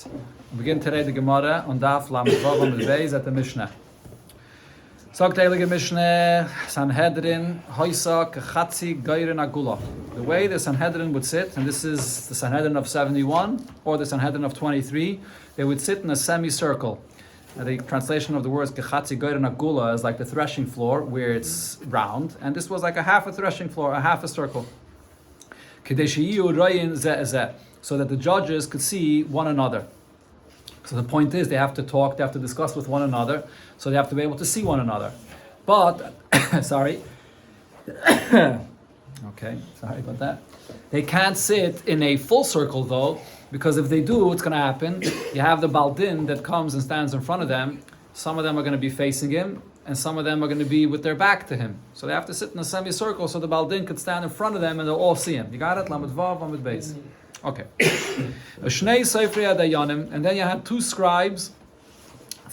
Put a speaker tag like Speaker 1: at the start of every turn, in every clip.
Speaker 1: Beis. We begin today the Gemara on Daf Lamed Vav Amud Beis at the Mishnah. Sagt the Heilige Mishnah, Sanhedrin Hoisa Kechatzi Geirin Agula. The way the Sanhedrin would sit, and this is the Sanhedrin of 71 or the Sanhedrin of 23, they would sit in a semicircle. The translation of the words Kechatzi Geirin Agula is like the threshing floor where it's round, and this was like a half a threshing floor, a half a circle. So that the judges could see one another. So the point is they have to talk, they have to discuss with one another, so they have to be able to see one another. But, sorry. Okay, sorry about that. They can't sit in a full circle though, because if they do, what's going to happen? You have the Baldin that comes and stands in front of them. Some of them are going to be facing him, and some of them are going to be with their back to him. So they have to sit in a semicircle so the Baldin could stand in front of them and they'll all see him. You got it? Lamed Vav, Amud Beis. Okay. And then you had two scribes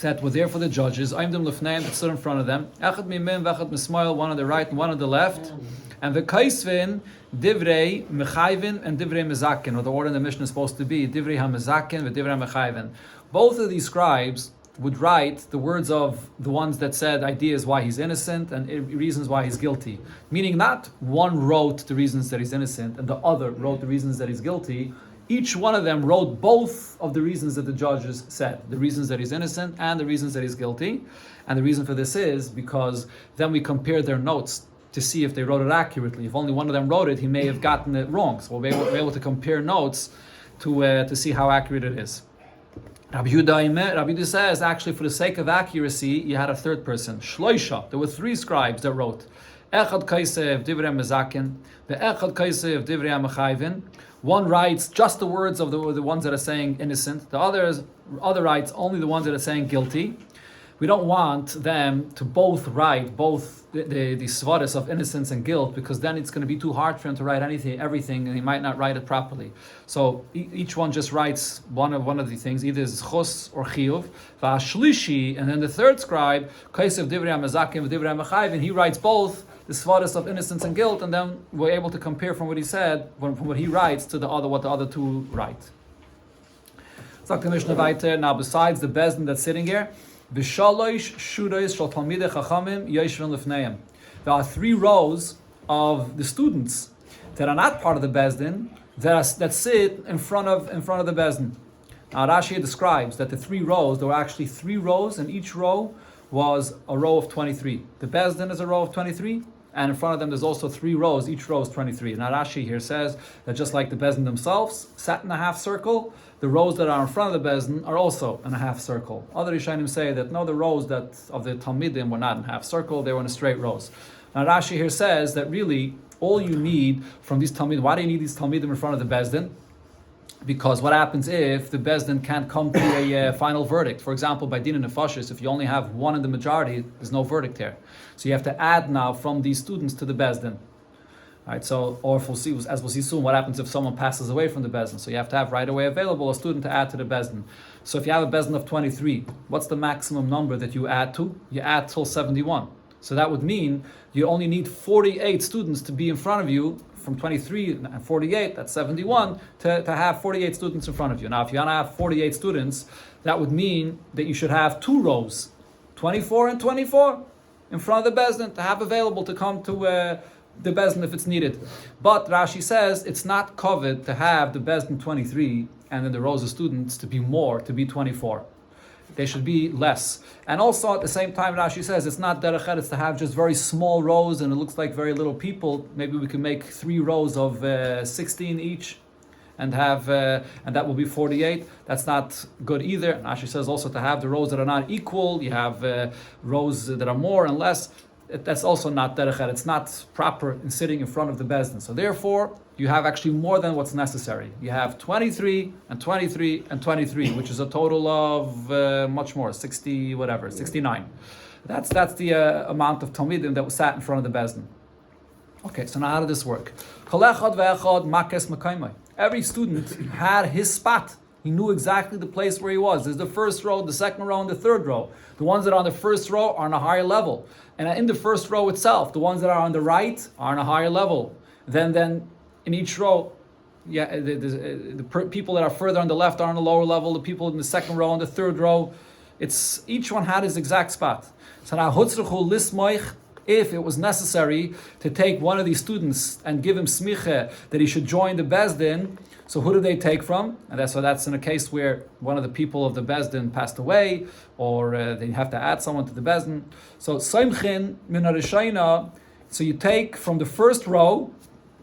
Speaker 1: that were there for the judges. Aimdim lefneim, that stood in front of them. Echad mimim, vechad mismail, one on the right and one on the left. And the kaisvin, divrei mechayvin, and divrei mezakin, or the order in the Mishnah is supposed to be divrei hamezakin, and divrei mechayvin. Both of these scribes would write the words of the ones that said ideas why he's innocent and reasons why he's guilty. Meaning not one wrote the reasons that he's innocent and the other wrote the reasons that he's guilty. Each one of them wrote both of the reasons that the judges said, the reasons that he's innocent and the reasons that he's guilty. And the reason for this is because then we compare their notes to see if they wrote it accurately. If only one of them wrote it, he may have gotten it wrong. So we'll be able to compare notes to see how accurate it is. Rabbi Yehuda says, actually, for the sake of accuracy, you had a third person, Shloisha. There were three scribes that wrote, Echad Kaisev Divrei Mezakin, the Echad Kaisev Divrei Mechayvin. One writes just the words of the ones that are saying innocent. The other writes only the ones that are saying guilty. We don't want them to both write both the svaris of innocence and guilt, because then it's going to be too hard for him to write everything, and he might not write it properly. So each one just writes one of the things, either zchus or chiyuv. V'ashlishi, and then the third scribe, kaisev divrei hamezakim v'divrei mechayvin, he writes both the svaris of innocence and guilt, and then we're able to compare from what he said, from what he writes, to what the other two write. Sagt the Mishnah weiter. Now, besides the bezdin that's sitting here, there are three rows of the students that are not part of the bezdin that sit in front of the bezdin. Now Rashi describes that the three rows, there were actually three rows, and each row was a row of 23. The bezdin is a row of 23, and in front of them there's also three rows. Each row is 23. Now Rashi here says that just like the bezdin themselves sat in a half circle, the rows that are in front of the bezdin are also in a half circle. Other Rishonim say that no, the rows that of the Talmidim were not in half circle; they were in straight rows. Now Rashi here says that really all you need from these Talmidim. Why do you need these Talmidim in front of the bezdin? Because what happens if the bezdin can't come to a final verdict? For example, by din and nefashis, if you only have one in the majority, there's no verdict here. So you have to add now from these students to the bezdin. Right, so, or if we'll see, as we'll see soon, what happens if someone passes away from the bezdin? So you have to have right away available a student to add to the bezdin. So if you have a bezdin of 23, what's the maximum number that you add to? You add till 71. So that would mean you only need 48 students to be in front of you. From 23 and 48, that's 71, to have 48 students in front of you. Now, if you want to have 48 students, that would mean that you should have two rows, 24 and 24, in front of the bezdin to have available to come to the bezdin if it's needed. But Rashi says it's not covered to have the bezdin 23 and then the rows of students to be 24. They should be less. And also at the same time, Rashi says it's not derech eretz to have just very small rows and it looks like very little people. Maybe we can make three rows of 16 each and have and that will be 48. That's not good either. And Rashi says also to have the rows that are not equal. You have rows that are more and less. That's also not derech eretz. It's not proper in sitting in front of the bezdin. So therefore, you have actually more than what's necessary. You have 23 and 23 and 23, which is a total of much more, 69. That's the amount of talmidim that was sat in front of the bezdin. Okay, so now how did this work? Every student had his spot. He knew exactly the place where he was. There's the first row, the second row, and the third row. The ones that are on the first row are on a higher level. And in the first row itself, the ones that are on the right are on a higher level. Then in each row Yeah, people that are further on the left are on the lower level. The people in the second row and the third row, it's each one had his exact spot. So now hutzruchu lismoich, if it was necessary to take one of these students and give him smiche that he should join the Bezdin, so who do they take from? And that's in a case where one of the people of the Bezdin passed away, or they have to add someone to the Bezdin. So Soimchin min harishayna, so you take from the first row,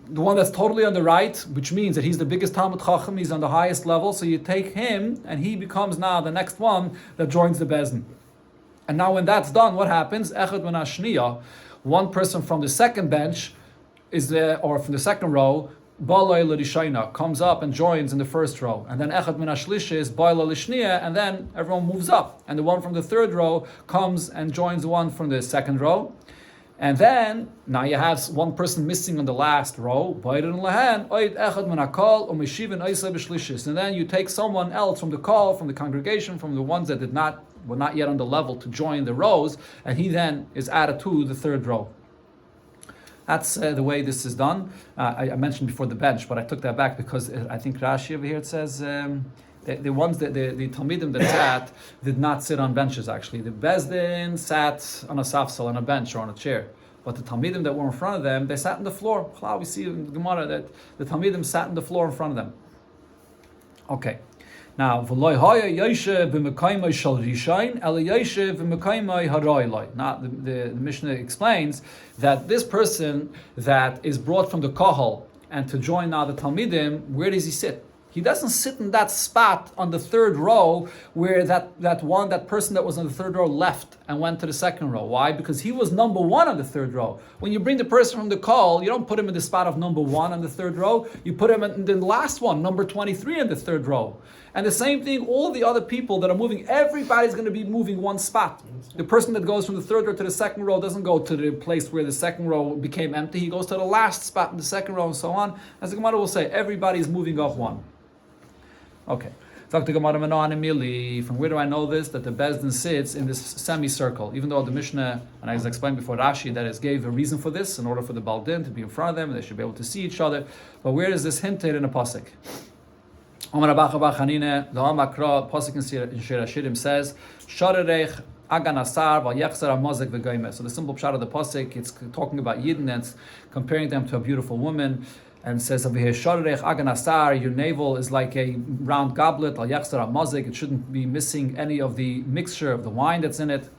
Speaker 1: the one that's totally on the right, which means that he's the biggest Talmud Chacham, he's on the highest level, so you take him, and he becomes now the next one that joins the Bezdin. And now when that's done, what happens? Echad min hashniya, one person from the second bench is there, or from the second row, Balay l'rishayna, comes up and joins in the first row. And then Echad min hashlish is Balay l'shniya, and then everyone moves up. And the one from the third row comes and joins the one from the second row. And then, now you have one person missing on the last row. And then you take someone else from the call, from the congregation, from the ones that were not yet on the level to join the rows, and he then is added to the third row. That's the way this is done. I mentioned before the bench, but I took that back because I think Rashi over here, it says... the ones that the Talmidim that sat did not sit on benches actually. The Bezdin sat on a safsal, on a bench or on a chair. But the Talmidim that were in front of them, they sat on the floor. We see in the Gemara that the Talmidim sat on the floor in front of them. Okay. Now, now the Mishnah explains that this person that is brought from the Kahal and to join now the Talmidim, where does he sit? He doesn't sit in that spot on the third row where that person that was on the third row left and went to the second row. Why? Because he was number one on the third row. When you bring the person from the call, you don't put him in the spot of number one on the third row. You put him in the last one, number 23 in the third row. And the same thing, all the other people that are moving, everybody's going to be moving one spot. The person that goes from the third row to the second row doesn't go to the place where the second row became empty. He goes to the last spot in the second row and so on. As the Gemara will say, everybody's moving off one. Okay. From where do I know this? That the Bezdin sits in this semicircle. Even though the Mishnah, and as I explained before, Rashi, that is gave a reason for this, in order for the Baldin to be in front of them, and they should be able to see each other. But where is this hinted in a pasuk? The pasuk in Shir Hashirim says, "Sharerech agan asar v'yechzer hamazek v'goyme." So the simple pshat of the pasuk, it's talking about Yidden and it's comparing them to a beautiful woman. And says over here, Sharerech agan asar, your navel is like a round goblet, al yachzar hamazik, it shouldn't be missing any of the mixture of the wine that's in it,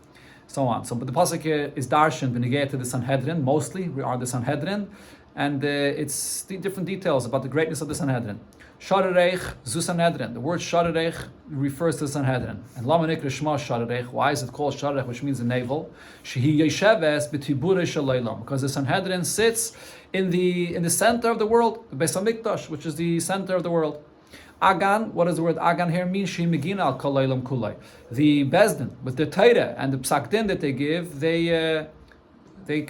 Speaker 1: so on. So, but the pasuk here is darshan b'negei to the Sanhedrin, mostly, we are the Sanhedrin, and it's the different details about the greatness of the Sanhedrin. Sharerech zu Sanhedrin, the word Sharerech refers to the Sanhedrin. And lama nikra shma Sharerech, why is it called Sharerech, which means the navel? Shehi yesheves b'tibure shalaylam, because the Sanhedrin sits in the center of the world, the Beis Hamikdash, which is the center of the world. Agan, what does the word Agan here mean? She megina al kolaylam kulay. The Bezdin, with the Torah and the Psak Din that they give, they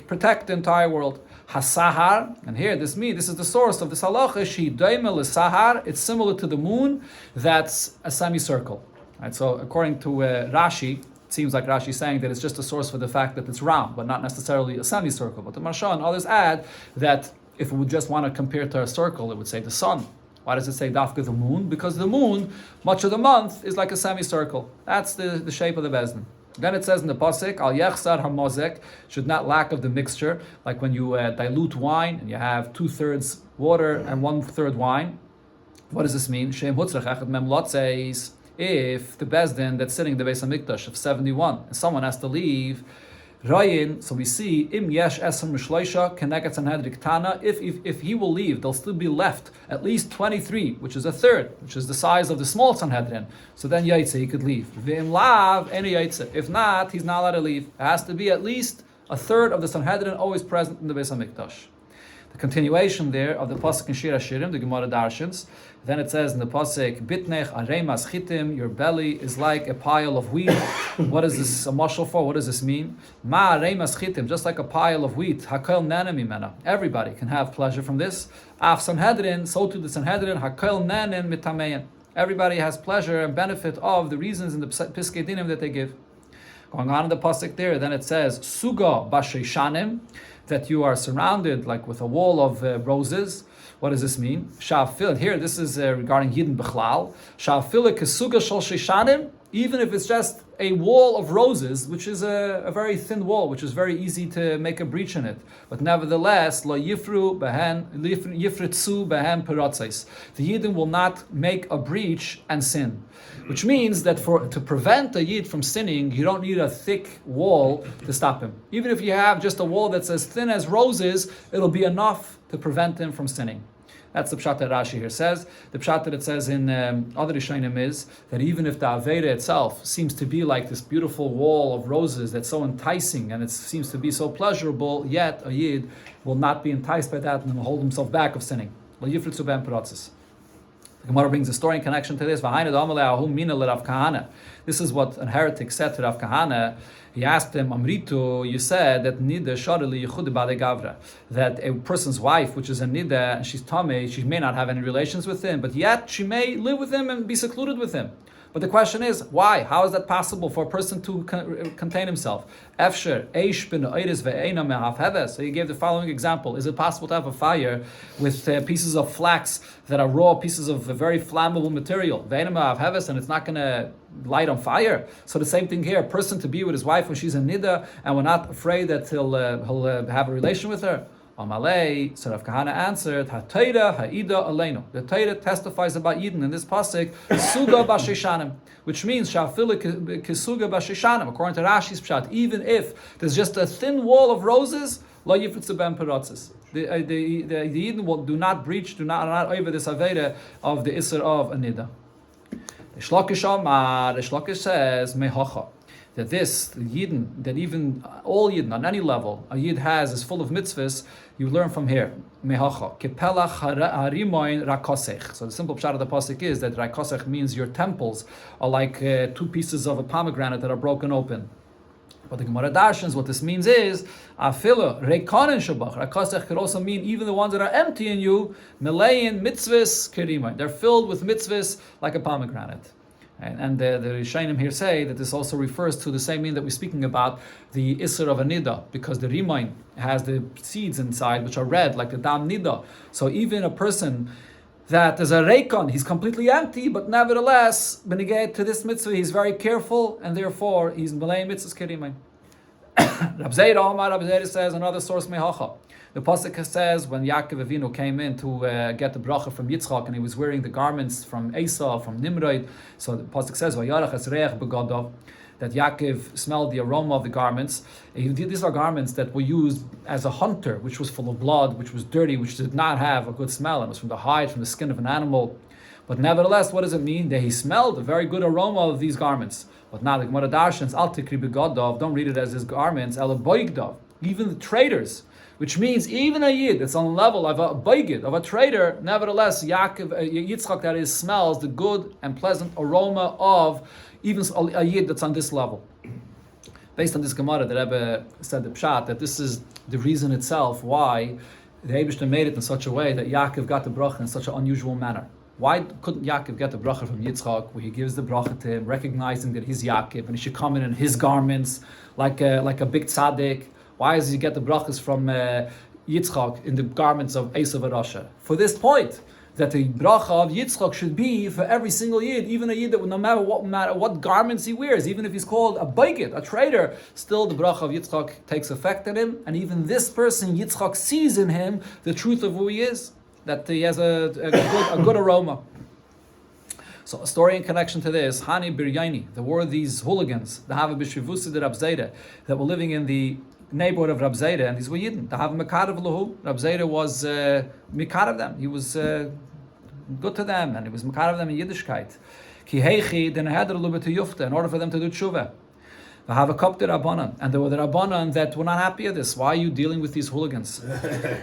Speaker 1: protect the entire world. Hasahar, and here this is the source of this halacha. She daimel sahar. It's similar to the moon. That's a semicircle. Right. So according to Rashi, it seems like Rashi is saying that it's just a source for the fact that it's round, but not necessarily a semicircle. But the Marsha and others add that if we would just want to compare it to a circle, it would say the sun. Why does it say dafka the moon? Because the moon, much of the month, is like a semicircle. That's the shape of the Bezdin. Then it says in the pasuk, al yechsar hamozek, should not lack of the mixture, like when you dilute wine and you have 2/3 water and 1/3 wine. What does this mean? Shem hutzrach echad mem says, if the Bezdin that's sitting in the Beis Hamikdash of 71 and someone has to leave, Rayin, so we see im yesh esam mishleisha kenegat sanhedrin ktana. If he will leave, there'll still be left at least 23, which is a third, which is the size of the small Sanhedrin. So then yaitze, he could leave. V'im lav any yaitze. If not, he's not allowed to leave. It has to be at least a third of the Sanhedrin always present in the Beis Hamikdash. The continuation there of the pasuk in Shir Hashirim, the Gemara Darshans. Then it says in the pasuk, "Bitnech aremas chitim," your belly is like a pile of wheat. What is this a mashal for? What does this mean? Ma aremas chitim, just like a pile of wheat. Hakel nanem mimena. Everybody can have pleasure from this. Af Sanhedrin, so to the Sanhedrin. Hakel nanem mitamein. Everybody has pleasure and benefit of the reasons in the Piskei Dinim that they give. Going on in the pasuk there, then it says, "Suga b'sheishanim," that you are surrounded like with a wall of roses. What does this mean? Sha'afil, here this is regarding Yidden Bechlal. Sha'afil kesuga shel shishanim, even if it's just a wall of roses, which is a very thin wall, which is very easy to make a breach in it. But nevertheless, lo yifritzu behen peratzos. The Yidden will not make a breach and sin. Which means that to prevent a Yid from sinning, you don't need a thick wall to stop him. Even if you have just a wall that's as thin as roses, it'll be enough to prevent him from sinning. That's the pshat that Rashi here says. The pshat that it says in other Rishonim is that even if the Aveda itself seems to be like this beautiful wall of roses that's so enticing and it seems to be so pleasurable, yet a Yid will not be enticed by that and will hold himself back of sinning. Lo yifritzu ben peratzos. The Gemara brings a story in connection to this. This is what a heretic said to Rav Kahana. He asked him, Amritu, you said that that a person's wife, which is a nida, and she's tamei, she may not have any relations with him, but yet she may live with him and be secluded with him. But the question is, why? How is that possible for a person to contain himself? Efsher, eish bin oiris ve'eina me'hafheves. So he gave the following example. Is it possible to have a fire with pieces of flax that are raw, pieces of very flammable material? Ve'eina me'hafheves, and it's not going to light on fire. So the same thing here, a person to be with his wife when she's a nida, and we're not afraid that he'll have a relation with her. Amalei, so Rav Kahana answered, HaTeira ha'ida aleinu. The Torah testifies about Yidden in this pasuk, suga b'shishanim, which means sha'afilu kisuga b'shishanim. According to Rashi's pshat, even if there's just a thin wall of roses, lo yifritzu ben peratzos. The Yidden do not breach, do not over this aveda of the Isser of a nida. The Shlokish says, mehocha, that this Yidden, that even all Yidden on any level a Yid has is full of mitzvahs. You learn from here. Mehacha kepelach harimoin rakosech. So the simple pshat of the pasuk is that rakosech means your temples are like two pieces of a pomegranate that are broken open. But the Gemara darshans, what this means is afilu reikonin shabach. Rakosech could also mean even the ones that are empty in you. Melein mitzvahs kerimoin. They're filled with mitzvahs like a pomegranate. And the Rishonim here say that this also refers to the same meaning that we're speaking about, the Isser of a Nida, because the Rimoin has the seeds inside which are red, like the Dam Nida. So even a person that is a Reikon, he's completely empty, but nevertheless, benegay to this mitzvah, he's very careful, and therefore he's Malay Mitzvahs Kerimain. Rab Zeira says, another source, Mehacha. The pasuk says when Yaakov Avinu came in to get the bracha from Yitzchak, and he was wearing the garments from Esau, from Nimrod. So the pasuk says Vayarach es reach begadav, that Yaakov smelled the aroma of the garments. These are garments that were used as a hunter, which was full of blood, which was dirty, which did not have a good smell. It was from the hide, from the skin of an animal. But nevertheless, what does it mean? That he smelled a very good aroma of these garments. But now the Gemara darshans al tikri begadav, don't read it as his garments, ela boigdav. Even the traders. Which means even a Yid that's on the level of a boigid, of a trader, nevertheless, Yitzchak, that is, smells the good and pleasant aroma of even a Yid that's on this level. Based on this Gemara, the Rebbe said the pshat, that this is the reason itself why the Eibishter made it in such a way that Yaakov got the bracha in such an unusual manner. Why couldn't Yaakov get the bracha from Yitzchak, where he gives the bracha to him, recognizing that he's Yaakov, and he should come in his garments like a big tzaddik? Why does he get the brachas from Yitzchak in the garments of Esav and Rasha? For this point, that the bracha of Yitzchak should be for every single Yid, even a Yid that no matter what garments he wears, even if he's called a boigid, a trader, still the bracha of Yitzchak takes effect in him, and even this person, Yitzchak, sees in him the truth of who he is, that he has a good aroma. So a story in connection to this, Hani Biryaini, there were these hooligans, the Hava B'Shivusi de Rab Zeira, that were living in the neighborhood of Rab Zeira, and these were Yidden. The Hava Mekarev Lahu, Rab Zeira was Mekarev them. He was good to them, and he was Mekarev them in Yiddishkeit. Ki heichi den hadr lubet yufta, in order for them to do tshuva. The Hava Kopter Rabbanan, and there were the Rabbanan that were not happy at this. Why are you dealing with these hooligans?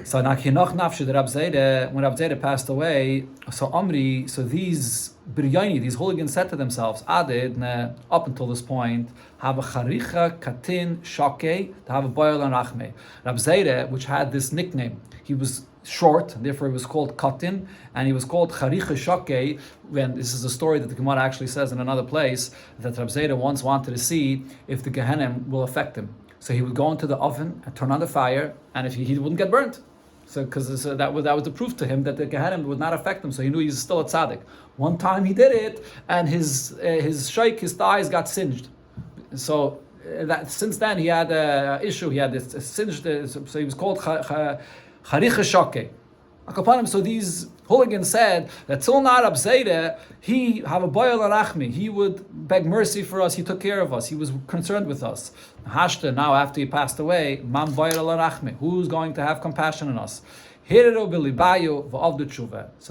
Speaker 1: So Nachinoch Nafshi, the Rab Zeira, when Rab Zeira passed away, so these Biryani, these hooligans said to themselves, Adid, up until this point, have a charicha katin shake, to have a boil and rachme. Rab Zeira, which had this nickname, he was short, and therefore he was called katin, and he was called charicha shake. When this is a story that the Gemara actually says in another place, that Rab Zeira once wanted to see if the Gehenim will affect him. So he would go into the oven and turn on the fire, and if he wouldn't get burnt. So because that was the proof to him that the Gehenim would not affect him. So he knew he's still a tzaddik. One time he did it, and his sheikh, his thighs got singed. So that since then he had an issue. He had this singed. So he was called Charicha Shake. So these hooligans said that till not Abzeda, he have a boyal arachmi. He would beg mercy for us. He took care of us. He was concerned with us. Hashta, now after he passed away, mam boyal arachmi. Who's going to have compassion on us? So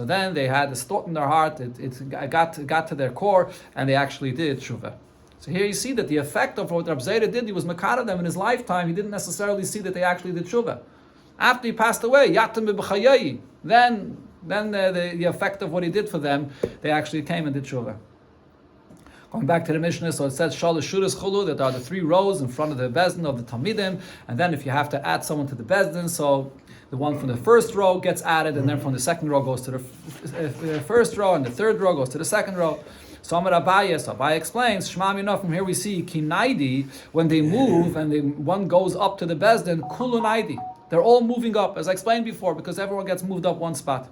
Speaker 1: then they had this thought in their heart. It got to their core, and they actually did tshuva. So here you see that the effect of what Rab Zayda did, he was makara them in his lifetime. He didn't necessarily see that they actually did tshuva. After he passed away, then the effect of what he did for them, they actually came and did tshuva. Going back to the Mishnah, so it says Shalosh Shuras Chulu, that are the 3 rows in front of the Bezdin of the Talmidim, and then if you have to add someone to the Bezdin, so the one from the first row gets added, and then from the second row goes to the first row, and the third row goes to the second row. So Amar Abaye, so Abaye explains, Shema Minah, from here we see Kinaidi, when they move and one goes up to the Bezdin, Kulunaidi. They're all moving up, as I explained before, because everyone gets moved up one spot.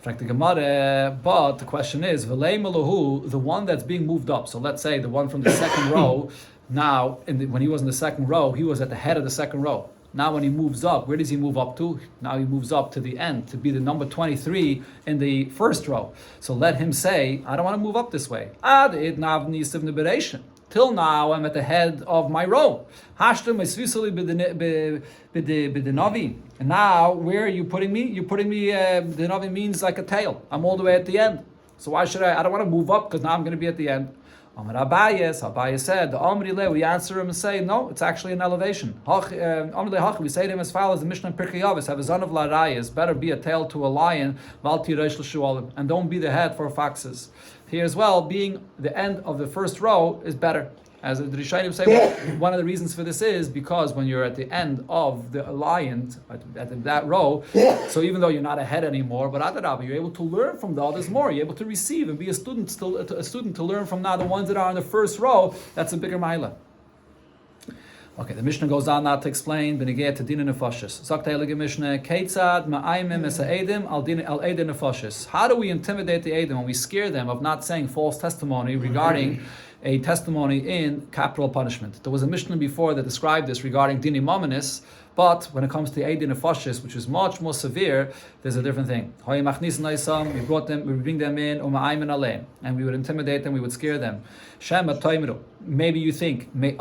Speaker 1: But the question is, the one that's being moved up, so let's say the one from the second row, now, when he was in the second row, he was at the head of the second row. Now when he moves up, where does he move up to? Now he moves up to the end, to be the number 23 in the first row. So let him say, I don't want to move up this way. Till now, I'm at the head of my row. And now, where are you putting me? You're putting me, the Navi means like a tail. I'm all the way at the end. So why should I don't want to move up because now I'm going to be at the end. Abaye said, the Amri Le, we answer him and say, no, it's actually an elevation. We say to him as follows, the Mishnah in Pirkei Avos, have a son of Larayas, better be a tail to a lion, and don't be the head for foxes. Here as well, being the end of the first row is better. As the Rishayim say, one of the reasons for this is because when you're at the end of the lion, at that row, so even though you're not ahead anymore, but Adarabah, you're able to learn from the others more. You're able to receive and be a student to learn from now the ones that are in the first row. That's a bigger ma'ila. Okay, the Mishnah goes on now to explain Benegeh to Din Nefashis. Zakta Elige Mishnah, Keitzad Ma'aimim Es Ha'edim Al Eidin Nefashis. How do we intimidate the Eidim when we scare them of not saying false testimony regarding a testimony in capital punishment? There was a Mishnah before that described this regarding Dini Mominis, but when it comes to Eidin Nefashis, which is much more severe, there's a different thing. We bring them in, and we would intimidate them, we would scare them. Maybe you think that's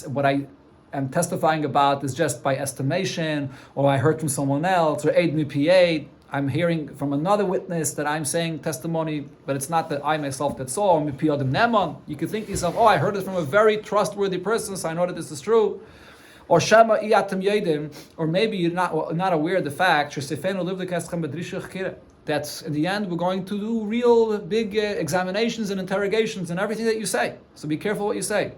Speaker 1: what I am testifying about is just by estimation, or I heard from someone else, or Eid Mipied. I'm hearing from another witness that I'm saying testimony, but it's not that I myself that saw. You could think to yourself, oh, I heard it from a very trustworthy person, so I know that this is true. Or Shema Iyatim Yedim, or maybe you're not aware of the fact that in the end we're going to do real big examinations and interrogations and everything that you say. So be careful what you say.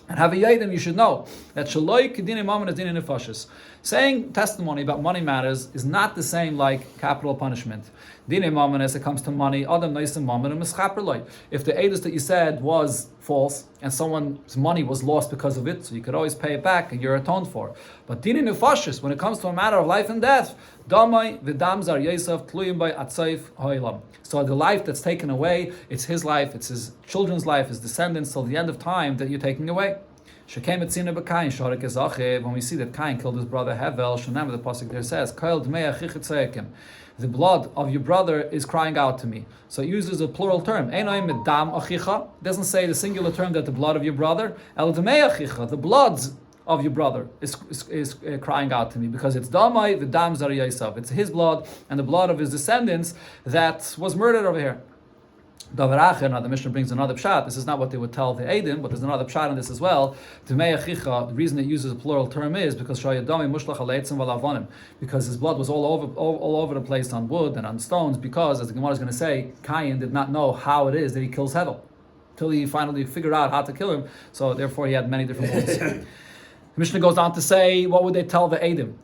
Speaker 1: And have a yadim, you should know that shaloi kedin imam and din nefashis. Saying testimony about money matters is not the same like capital punishment. Din imam, as it comes to money, adam neisim mammon and mischaperloi. If the edus that you said was false and someone's money was lost because of it, so you could always pay it back and you're atoned for. But din nefashis, when it comes to a matter of life and death, damai v'dam zar yosef tluyim by atzayif hoilam. So the life that's taken away, it's his life, it's his children's life, his descendants till the end of time that you're taking away. When we see that Cain killed his brother Hevel, the pasuk there says, the blood of your brother is crying out to me. So it uses a plural term. It doesn't say the singular term that the blood of your brother. The bloods of your brother is crying out to me, because it's damai v'dam zar yosef. It's his blood and the blood of his descendants that was murdered over here. Now the Mishnah brings another pshat. This is not what they would tell the Eidim, but there's another pshat on this as well. The reason it uses a plural term is because his blood was all over the place on wood and on stones, because, as the Gemara is going to say, Cain did not know how it is that he kills Hevel till he finally figured out how to kill him. So therefore he had many different wounds. The Mishnah goes on to say, what would they tell the Eidim?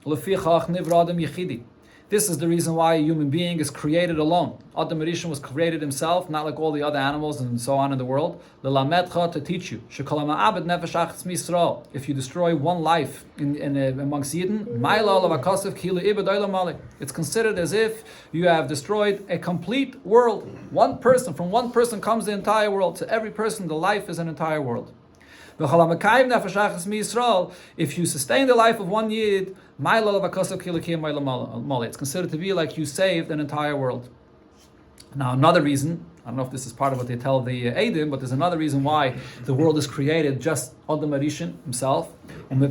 Speaker 1: This is the reason why a human being is created alone. Adam Rishon was created himself, not like all the other animals and so on in the world. L'lamedcha, to teach you. If you destroy one life amongst Yidden, it's considered as if you have destroyed a complete world. One person, from one person comes the entire world. To every person, the life is an entire world. If you sustain the life of one Yid, it's considered to be like you saved an entire world. Now, another reason, I don't know if this is part of what they tell the Eidim, but there's another reason why the world is created, just Adam Rishon himself. And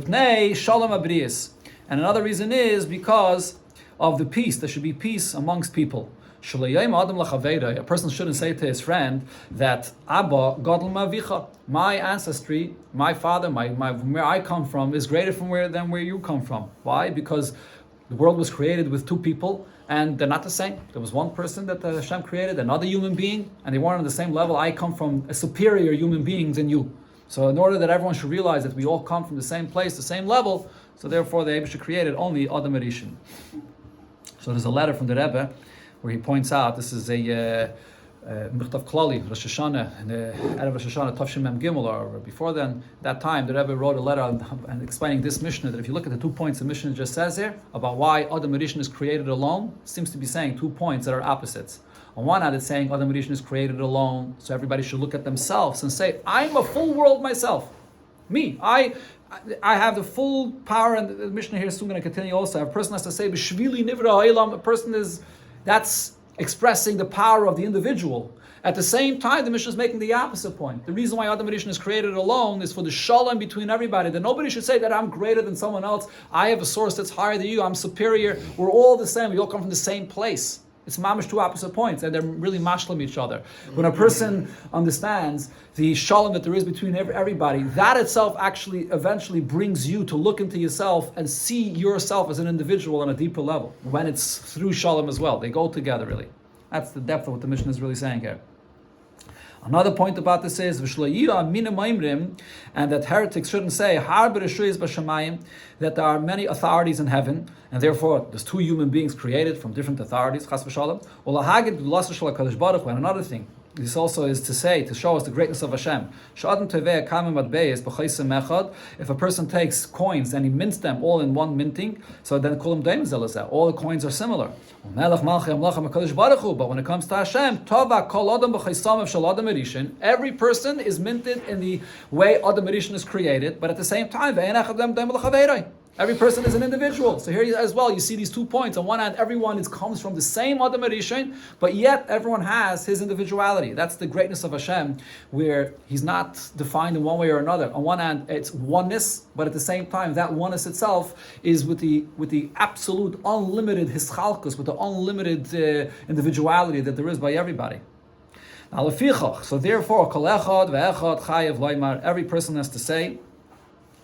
Speaker 1: another reason is because of the peace. There should be peace amongst people. A person shouldn't say to his friend that Abba Gadol Mavicha, my ancestry, my father, my where I come from is greater than where you come from. Why? Because the world was created with two people and they're not the same. There was one person that Hashem created, another human being, and they weren't on the same level. I come from a superior human being than you. So in order that everyone should realize that we all come from the same place, the same level, so therefore the Eibusha created only Adam Rishon. So there's a letter from the Rebbe where he points out, this is a Michtav Klali, Rosh Hashanah, and Erev Rosh Hashanah, Tavshim Mem Gimel, or before then, that time, the Rebbe wrote a letter and explaining this Mishnah, that if you look at the 2 points the Mishnah just says here, about why Adam Rishon is created alone, it seems to be saying 2 points that are opposites. On one hand, it's saying Adam Rishon is created alone, so everybody should look at themselves and say, I'm a full world myself. Me, I have the full power, and the Mishnah here is soon going to continue also. A person has to say, B'shvili nivra ha'olam, a person that's expressing the power of the individual. At the same time, the Mishnah is making the opposite point. The reason why Adam Rishon is created alone is for the shalom between everybody. That nobody should say that I'm greater than someone else. I have a source that's higher than you. I'm superior. We're all the same. We all come from the same place. It's mamish 2 opposite points, and they're really mashlim each other. When a person understands the shalom that there is between everybody, that itself actually eventually brings you to look into yourself and see yourself as an individual on a deeper level. When it's through shalom as well, they go together really. That's the depth of what the Mishnah is really saying here. Another point about this is and that heretics shouldn't say that there are many authorities in heaven, and therefore there's 2 human beings created from different authorities. And another thing, this also is to say, to show us the greatness of Hashem. If a person takes coins and he mints them all in one minting, so then all the coins are similar. But when it comes to Hashem, every person is minted in the way Adam Rishon is created, but at the same time, every person is an individual. So here as well, you see these 2 points. On one hand, everyone comes from the same Adam Rishon, but yet everyone has his individuality. That's the greatness of Hashem, where He's not defined in one way or another. On one hand, it's oneness, but at the same time, that oneness itself is with the absolute unlimited hischalkus, with the unlimited individuality that there is by everybody. So therefore, every person has to say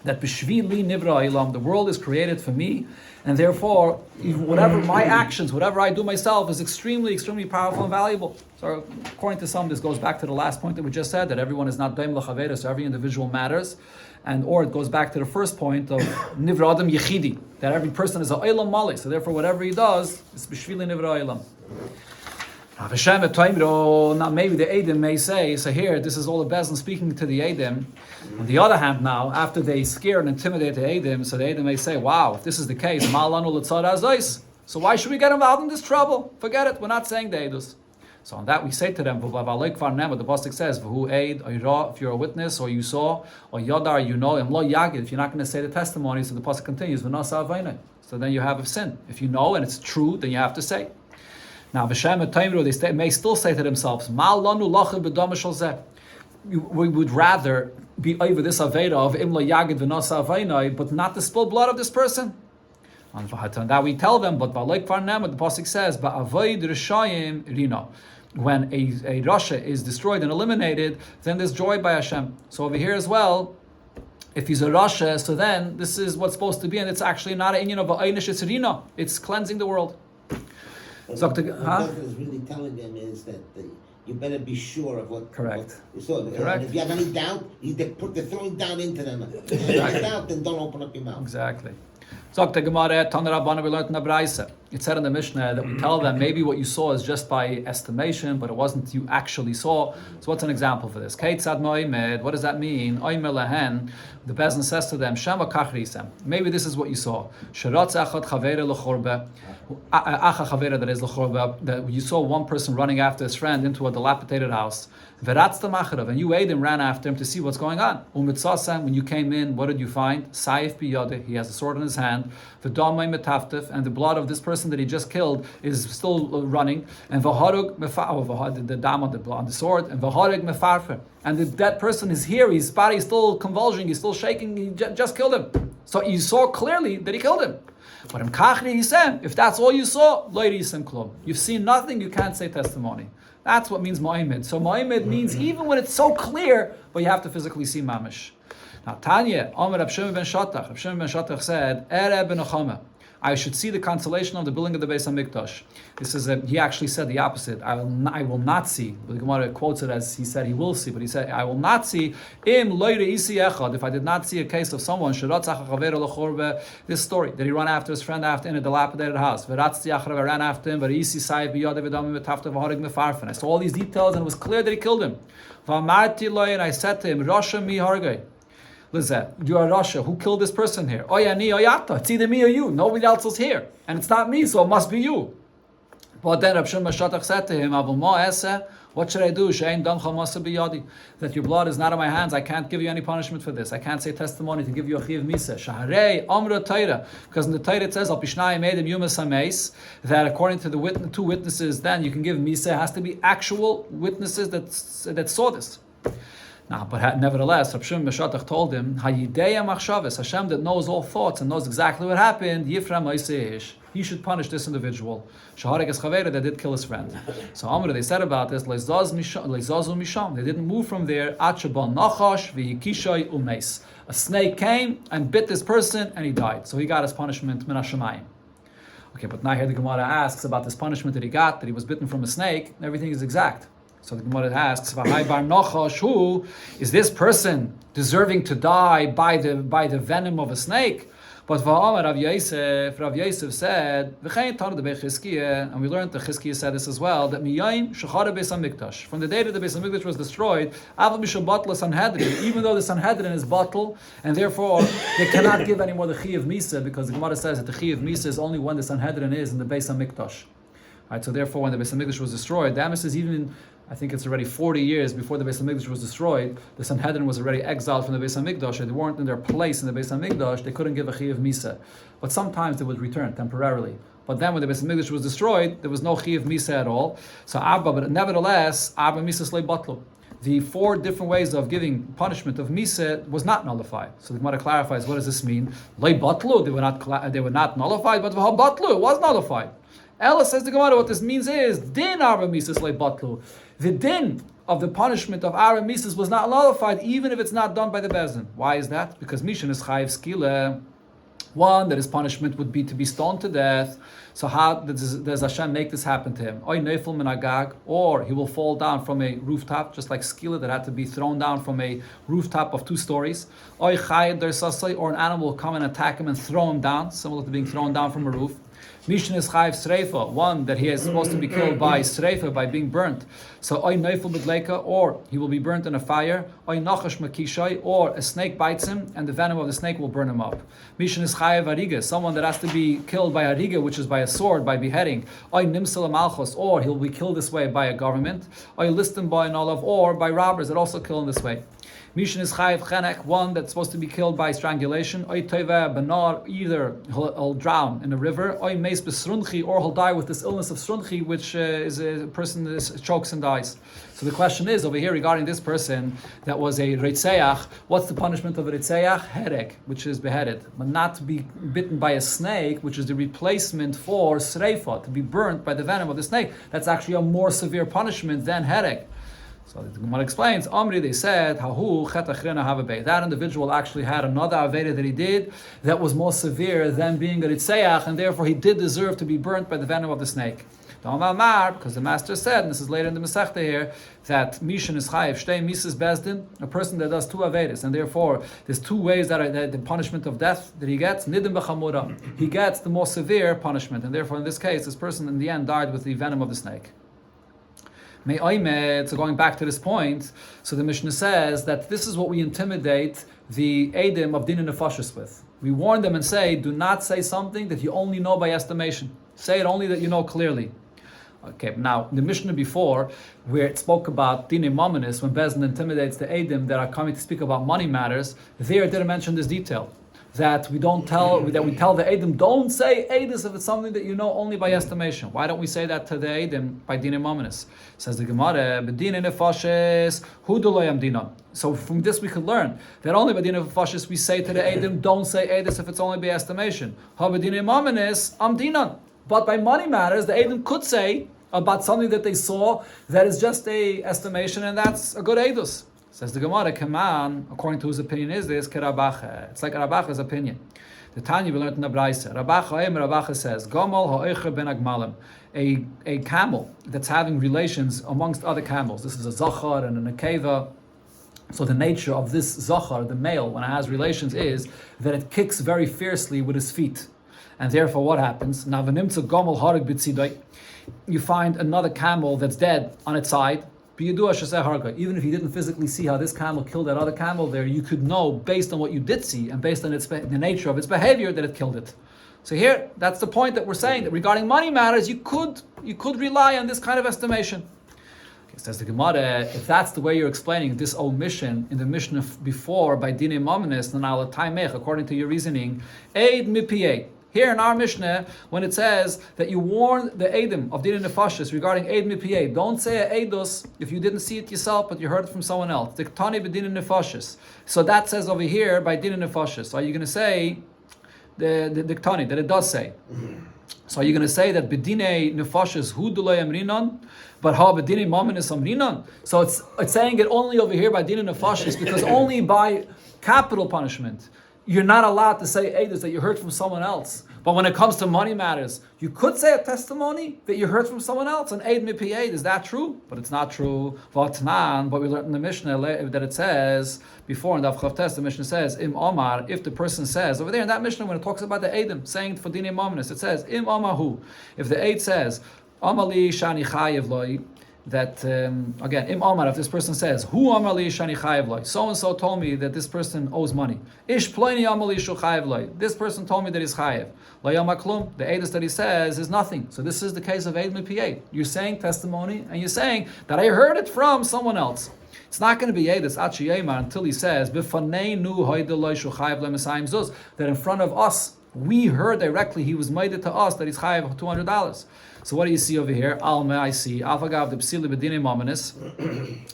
Speaker 1: that b'shvili nivra ilam, the world is created for me, and therefore, whatever my actions, whatever I do myself, is extremely, extremely powerful and valuable. So, according to some, this goes back to the last point that we just said, that everyone is not daim l'chavera, so every individual matters, or it goes back to the first point of nivra adam yechidi, that every person is a olam mali, so therefore, whatever he does is b'shvili nivra ilam. Now maybe the Eidim may say, so here, this is all the Bezdin speaking to the Eidim. On the other hand now, after they scare and intimidate the Eidim, so the Eidim may say, wow, if this is the case, so why should we get involved in this trouble? Forget it, we're not saying the Eidus. So on that we say to them, the Pasuk says, if you're a witness, or you saw, or Yadar, you know, if you're not going to say the testimony, so the Pasuk continues, so then you have a sin. If you know and it's true, then you have to say. Now, they may still say to themselves, we would rather be over this Aveda of Imla Yagid V'nasa Avainai, but not the spilled blood of this person. And that we tell them, but the Pasuk says, when a Rasha is destroyed and eliminated, then there's joy by Hashem. So over here as well, if he's a Rasha, so then this is what's supposed to be, and it's actually not an inyan of Einish, it's Rina. It's cleansing the world.
Speaker 2: So what God is really telling them is that you better be sure of what.
Speaker 1: Correct.
Speaker 2: Correct. If you have any doubt, they're throwing down into them. If you have doubt, then don't open up your mouth.
Speaker 1: Exactly. So the Gemara Tanarabana, we learned in the Braisa it said in the Mishnah that we tell them maybe what you saw is just by estimation, but it wasn't you actually saw. So what's an example for this? Keitzad mo'imed, what does that mean? Oimer lehen, the Bezdin says to them, Shema kachrisem. Maybe this is what you saw. Sheratz echad chavere l'chorbe, acha chavere that is l'chorbe, that you saw one person running after his friend into a dilapidated house. V'ratzta macharav, and you ate and ran after him to see what's going on. Umitzasem, when you came in, what did you find? Saif biyodeh, he has a sword in his hand. V'damay metaftif, and the blood of this person that he just killed is still running. And v'harug mefar, the dam on the sword, and v'harug mefarfer. And that person is here, his body is still convulsing, he's still shaking, he just killed him. So you saw clearly that he killed him. But in Kachri he said, if that's all you saw, lo yisem klum. You've seen nothing, you can't say testimony. That's what means mo'imed. So mo'imed means even when it's so clear, but you have to physically see mamish. Now Tanya, Omer Rab Shimon ben Shattach. Rab Shimon ben Shattach said, Ereb ben Ochama. I should see the consolation of the building of the Beis HaMikdash. This is he actually said the opposite. I will not see. The Gemara quotes it as he said he will see, but he said I will not see. Im loyre isi echad. If I did not see a case of someone this story that he ran after his friend after in a dilapidated house. I ran after him, but isi sayv biyadav edamim metaftav harig mefarfen. I saw all these details and it was clear that he killed him. And I said to him, Rasha mi hargay. Listen, you are Russia. Who killed this person here? Oyani oyata. It's either me or you. Nobody else is here. And it's not me, so it must be you. But then Rab Shimon Shatach said to him, what should I do? That your blood is not in my hands. I can't give you any punishment for this. I can't say testimony to give you a chiv misa. Shaharei amra Torah. Because in the Torah it says, that according to the two witnesses, then you can give misa. It has to be actual witnesses that saw this. Now, but nevertheless, Rab Shimon Meshatach told him, Hayideya machshavas, Hashem that knows all thoughts and knows exactly what happened, Yifram Oiseish, he should punish this individual. Shaharek es Chavera, that did kill his friend. So Amr, they said about this, Leizazu Misham, they didn't move from there, Achabal Nachash, Vihikishay Umeis. A snake came and bit this person and he died. So he got his punishment, Min HaShamayim. Okay, but now here the Gemara asks about this punishment that he got, that he was bitten from a snake, everything is exact. So the Gemara asks, who is this person deserving to die by the venom of a snake? But Rav Yosef said, and we learned that Chizkiah said this as well, that from the day that the Beis HaMikdash was destroyed, even though the Sanhedrin is bottle, and therefore they cannot give anymore the Chi of Misa, because the Gemara says that the Chi of Misa is only when the Sanhedrin is in the Beis HaMikdash. Right, so therefore when the Beis HaMikdash was destroyed, the Amos is even I think it's already 40 years before the Beis HaMikdash was destroyed, the Sanhedrin was already exiled from the Beis HaMikdash. They weren't in their place in the Beis HaMikdash. They couldn't give a Chi of Misa. But sometimes they would return temporarily. But then when the Beis HaMikdash was destroyed, there was no Chi of Misa at all. So but nevertheless, Abba Misa Slei Batlu. The 4 different ways of giving punishment of Misa was not nullified. So the Gemara clarifies, what does this mean? Lei Batlu, they were not nullified, but V'ha Batlu, it was nullified. Ella says the Gemara, what this means is, Din Arba Misas Lei Batlu. The din of the punishment of Arba Misas was not nullified, even if it's not done by the Bezdin. Why is that? Because Mishan is Chayiv Skila. One, that his punishment would be to be stoned to death. So how does Hashem make this happen to him? Oy neifel min agag, or he will fall down from a rooftop, just like Skila that had to be thrown down from a rooftop of 2 stories. Oy chayed der sasai, or an animal will come and attack him and throw him down, similar to being thrown down from a roof. Mishan is chayiv sreifa, one that he is supposed to be killed by sreifa, by being burnt. So oy neifel b'dleika, or he will be burnt in a fire. Oy nachash makishai, or a snake bites him and the venom of the snake will burn him up. Mishan is chayiv ariga, someone that has to be killed by ariga, which is by a sword, by beheading. Oy nimsel malchos, or he'll be killed this way by a government. Oy listem by an olav, or by robbers that also kill in this way. Mishan is chayiv chenek, one that's supposed to be killed by strangulation. Oy teva benar, either he'll drown in a river. Oy meis besrunchi, or he'll die with this illness of srunchi, which is a person that chokes and dies. So the question is over here regarding this person that was a reitzeach. What's the punishment of a reitzeach? Herek, which is beheaded, but not to be bitten by a snake, which is the replacement for sreifa, to be burnt by the venom of the snake. That's actually a more severe punishment than herek. So the Gemara explains, Amri, they said, Hahu chet achrena havabei. That individual actually had another aveda that he did that was more severe than being a ritzeach, and therefore he did deserve to be burnt by the venom of the snake. Because the master said, and this is later in the Masechta here, that Mishan is Chayev, Shtei Mises Bezdin, a person that does two Averis, and therefore there's two ways that the punishment of death that he gets, Nidim B'Chamura, he gets the more severe punishment, and therefore in this case, this person in the end died with the venom of the snake. So going back to this point, so the Mishnah says that this is what we intimidate the Eidim of Din and Nefashis with. We warn them and say, do not say something that you only know by estimation. Say it only that you know clearly. Okay, now the Mishnah before, where it spoke about Din Mominus, when Bezdin intimidates the Eidim that are coming to speak about money matters, there it didn't mention this detail. That we tell the Eidim, don't say Eidus if it's something that you know only by estimation. Why don't we say that to the Eidim by Dinei Mominus? Says the Gemara, B'dinei Nefashis, hu d'loyam dinan. So from this we could learn that only by Dinei Nefashis we say to the Eidim, don't say Eidus if it's only by estimation. Ha b'dinei Mominus, am dinan. But by money matters, the Eidim could say about something that they saw that is just a estimation, and that's a good Eidus. Says the Gemara, Kaman, according to whose opinion is this, Kerabacha. It's like Rabacha's opinion. The Tanya we learned in the Braisa. Rabacha says, Gomol ha'oicher ben agmalim. A camel that's having relations amongst other camels. This is a Zachar and a Nekeva. So the nature of this Zachar, the male, when it has relations, is that it kicks very fiercely with his feet. And therefore what happens? You find another camel that's dead on its side. Even if you didn't physically see how this camel killed that other camel there, you could know based on what you did see and based on the nature of its behavior that it killed it. So here, that's the point that we're saying, that regarding money matters, you could rely on this kind of estimation. Okay, says the Gemara, if that's the way you're explaining this omission in the Mishnah before by Dinei Mominus, then I'll taimech, according to your reasoning, Eid Mipiyeh. Here in our Mishnah, when it says that you warn the Eidim of Din Nefashis regarding Eid Mipiyeh, don't say a Eidus if you didn't see it yourself, but you heard it from someone else. Diktani b'Din Nefashis. So that says over here by Din Nefashis. Are you going to say the Diktani, that it does say? So are you going to say that b'Dinei Nefashis hu d'lo amrinon, but ha b'Dinei Mominus amrinon? So it's saying it only over here by Din Nefashis, because only by capital punishment you're not allowed to say Eidus that you heard from someone else. But when it comes to money matters, you could say a testimony that you heard from someone else, an Eid Mipiyeh. Is that true? But it's not true. Vatnan, but we learned in the Mishnah that it says, before in the Avchav Test, the Mishnah says, Im Omar, if the person says, over there in that Mishnah when it talks about the Eidim, saying for Dinei Mominus, it says, Im Omar hu. If the Eid says, Amali Shani Chayev Loi, that again, Im Omar, if this person says, Hu Amar li shani chayev loy, so and so told me that this person owes money. Ish ploini Amar li shu chayev loy, this person told me that he's chayev. Lo yom haklum, the eidus that he says is nothing. So this is the case of Eid Mipiyeh. You're saying testimony, and you're saying that I heard it from someone else. It's not going to be Eidus Achi Yemar until he says, B'fanei nu hoide loy shu chayev le mesayim zuz, that in front of us we heard directly, he was made to us that he's chayev $200. So what do you see over here? Alma, I see Avagav the Psili B'Dinei Mominus.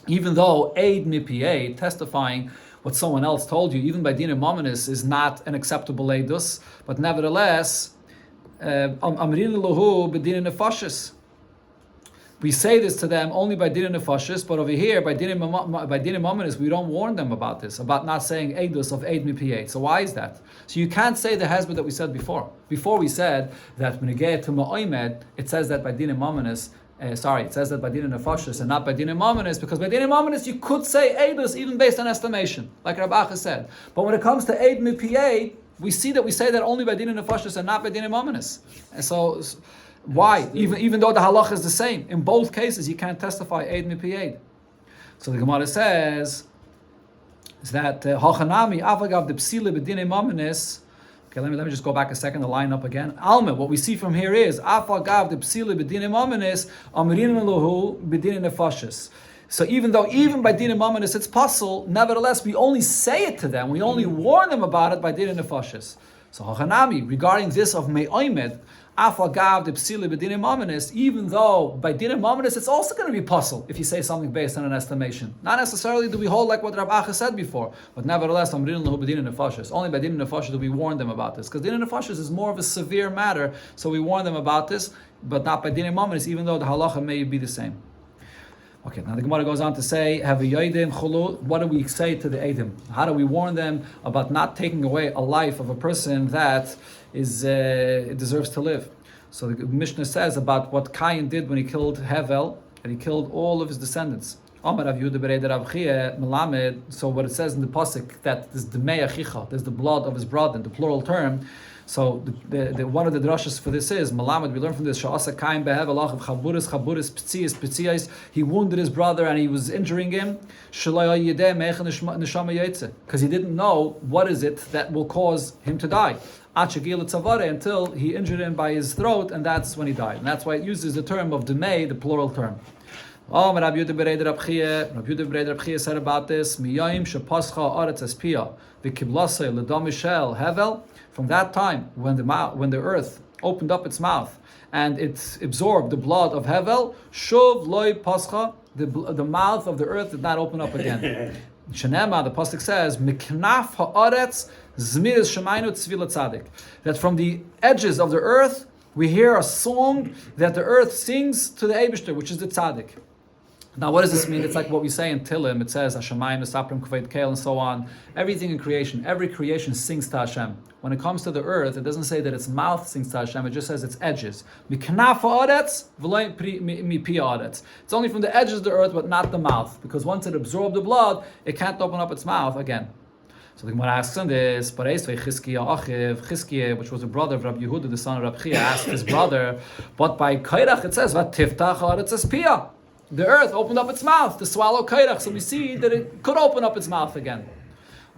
Speaker 1: Even though Eid Mipiyeh, testifying what someone else told you, even by Dinei Mominus, is not an acceptable Eidus, but nevertheless, Amrin Lahu B'Dinei Nefashis. We say this to them only by Dinei Nefashis, but over here, by Dinei Mominus, we don't warn them about this, about not saying Eidus of Eid Mipiyeh. So why is that? So you can't say the husband that we said before. Before we said that when you get to Ma'oimed, it says that by Dinei Mominus, it says that by Dinei Nefashis and not by Dinei Mominus, because by Dinei Mominus you could say Eidus even based on estimation, like Rabacha said. But when it comes to Eid Mipiyeh, we see that we say that only by Dinei Nefashis and not by Dinei Mominus. And so, why? Even though the halach is the same, in both cases you can't testify Eid Mipiyeh. So the Gemara says is that Hachanami Avagav the Psile B'Dinei Mominus. Okay, let me just go back a second to line up again. Alma, what we see from here is Avagav the Psile B'Dinei Mominus Amrin Elohu B'Dinei Nefashis. So even though by Dinei Mominus it's possible, nevertheless we only say it to them, we only warn them about it by Dinei Nefashis. So Hachanami, regarding this of Me'oimed, Afagav the Psili B'Dinei Mominus, even though by Dinei Mominus it's also going to be possible if you say something based on an estimation. Not necessarily do we hold like what Rav Acha said before, but nevertheless, Amrin Lahu B'Dinei Nefashis. Only by Dinei Nefashis do we warn them about this, because Dinei Nefashis is more of a severe matter, so we warn them about this, but not by Dinei Mominus, even though the halacha may be the same. Okay, now the Gemara goes on to say, have a yodim chulu. What do we say to the Eidim? How do we warn them about not taking away a life of a person that is deserves to live? So the Mishnah says about what Cain did when he killed Hevel, and he killed all of his descendants. So what it says in the pasuk that there's the blood of his brother, the plural term. So the one of the drashas for this is Malamed. We learn from this Sha'asa Kain behevel of chaburis ptzias. He wounded his brother and he was injuring him. Because he didn't know what is it that will cause him to die. Until he injured him by his throat, and that's when he died. And that's why it uses the term of demei, the plural term. Rabbi Yehuda said about this, from that time, when the earth opened up its mouth and it absorbed the blood of Hevel, Shuv loy pascha, the mouth of the earth did not open up again. Shenema, the pasuk says, Miknaf haaretz zmiris shemaynu tzvila tzadik, that from the edges of the earth we hear a song that the earth sings to the Eibishter, which is the tzaddik. Now, what does this mean? It's like what we say in Tillim. It says, Hashemayim, Nesaprim, Kuvayt, Kael, and so on. Everything in creation, every creation sings to Hashem. When it comes to the earth, it doesn't say that its mouth sings to Hashem, it just says its edges. It's only from the edges of the earth, but not the mouth. Because once it absorbed the blood, it can't open up its mouth again. So the Gemara asks on this, Chizkiah, which was a brother of Rabbi Yehuda, the son of Rabbi Chia, asked his brother, but by Kairach it says, Vatiftach haaretz piyah. The earth opened up its mouth to swallow Kairach, so we see that it could open up its mouth again.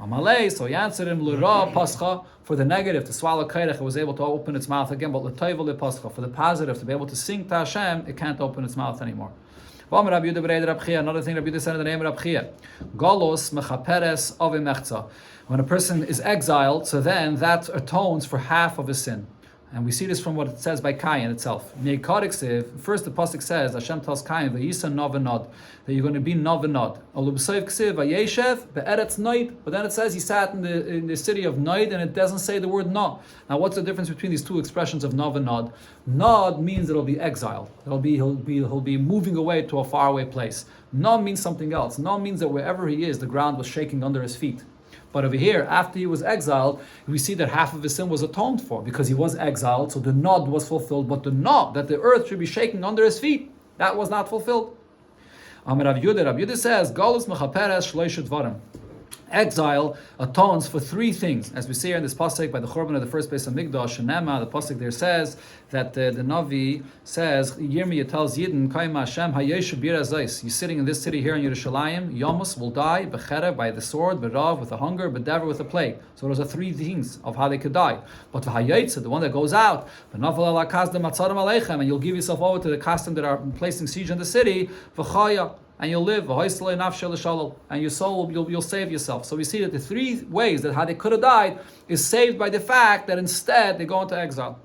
Speaker 1: Amalei, so he answered him, L'ra pascha, for the negative, to swallow Kairach, it was able to open its mouth again, but L'tayva pascha, for the positive, to be able to sing to Hashem, it can't open its mouth anymore. Another thing Rabbi Yehuda said in the name of Rabbi Chia, Golos mechaperes ave mechza. When a person is exiled, so then that atones for half of his sin. And we see this from what it says by Cain itself. First the pasuk says, Hashem tells Cain, "Vayisa nov," that you're going to be nov and nod. But then it says he sat in the city of Noid, and it doesn't say the word no. Now, what's the difference between these two expressions of nov and nod? Nod means it'll be exiled. He'll be moving away to a faraway place. No means something else. No means that wherever he is, the ground was shaking under his feet. But over here, after he was exiled, we see that half of his sin was atoned for because he was exiled, so the nod was fulfilled. But the nod, that the earth should be shaking under his feet, that was not fulfilled. Rabbi Yehuda says, Galus mechaperes shloisha dvarim. Exile atones for three things, as we see here in this pasuk by the Churban of the first base of Migdash. Shenema, the pasuk there says that the Navi says, Yirmiyah tells Yidden, Kaima Hashem hayeshu birazais. You're sitting in this city here in Yerushalayim. Yomus will die, becherev, by the sword, berav, with a hunger, bedever, with a plague. So those are three things of how they could die. But v'hayetze, the one that goes out, b'nafal ala kasdem atzarim aleichem, and you'll give yourself over to the custom that are placing siege on the city, v'chaya, and you'll live, and your soul, you'll save yourself. So we see that the three ways that how they could have died is saved by the fact that instead they go into exile.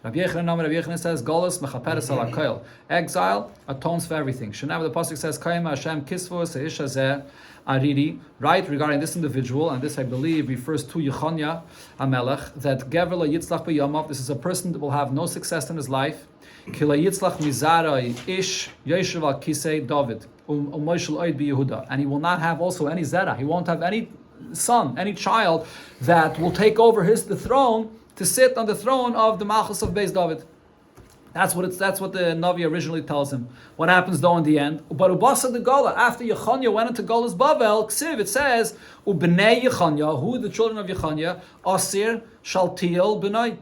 Speaker 1: Rabbi Yechanan says, Golus mechaperes ala koil. Exile atones for everything. Shanav, the pasuk says, Kayim Hashem kisvu seisha zeh ariri. Right, regarding this individual, and this I believe refers to Yechonya HaMelech, that Gever lo yitzlach b'yamav, this is a person that will have no success in his life. Ki lo yitzlach mizarai ish yeshiv al kisei David. And he will not have also any zera. He won't have any son, any child that will take over the throne to sit on the throne of the Malchus of Beis David. That's what the Navi originally tells him. What happens though in the end? But Ubasa the Gola, after Yechonya went into Gola's Bavel, Ksiv, it says, Ubnei Yechonya, who the children of Yechonya, Asir, Shaltiel, Benai.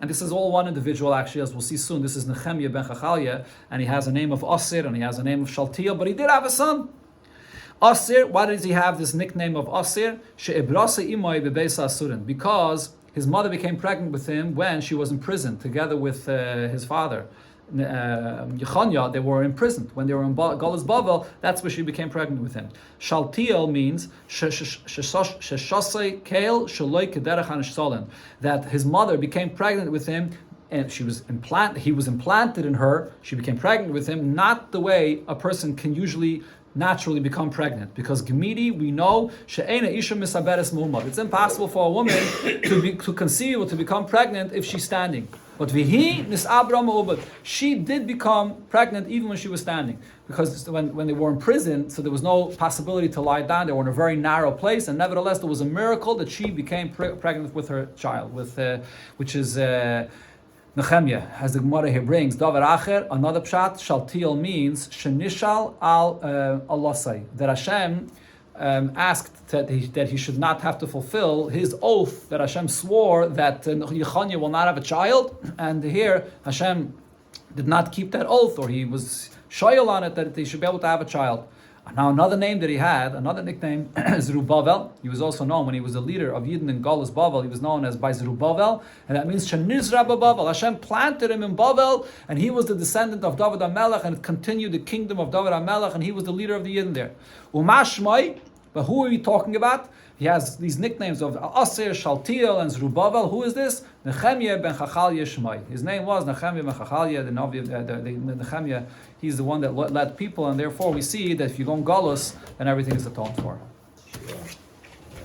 Speaker 1: And this is all one individual, actually, as we'll see soon. This is Nehemiah ben Chachalya, and he has a name of Asir, and he has a name of Shaltiel, but he did have a son. Asir, why does he have this nickname of Asir? She'ebrasa imoi bebeisa asurin, because his mother became pregnant with him when she was in prison, together with his father. Yechonya, they were imprisoned. When they were in Golas Bavel, that's where she became pregnant with him. Shaltiel means sheshasei keil shaloi kederach hanishsolen, that his mother became pregnant with him, and he was implanted in her. She became pregnant with him, not the way a person can usually naturally become pregnant, because Gemidi, we know she'ena isha misaberes mu'umad. It's impossible for a woman to conceive or to become pregnant if she's standing. But vihi nisabra mu'ubad, she did become pregnant even when she was standing, because when they were in prison, so there was no possibility to lie down. They were in a very narrow place, and nevertheless there was a miracle that she became pregnant with her child, which is. Nehemiah, as the Gemara here brings, Davar Acher, another pshat, Shaltiel means Shenishal al Alosai, that Hashem asked that he should not have to fulfill his oath that Hashem swore that Yechanya will not have a child, and here Hashem did not keep that oath, or he was shoyal on it that he should be able to have a child. And now another name that he had, another nickname, is Zerubbabel. He was also known when he was the leader of Yidden in Galus Bavel. He was known as by Zerubbabel, and that means Shenizra Bavel. Hashem planted him in Bavel, and he was the descendant of David HaMelech, and it continued the kingdom of David HaMelech, and he was the leader of the Yidden there. Umashmai, but who are we talking about? He has these nicknames of Aser, Shaltiel, and Zerubbabel. Who is this? Nehemiah ben Chachalya Shmai. His name was Nehemiah ben Chachalya, the Navi, Nehemiah. He's the one that led people, and therefore we see that if you go in Galus, then everything is atoned for.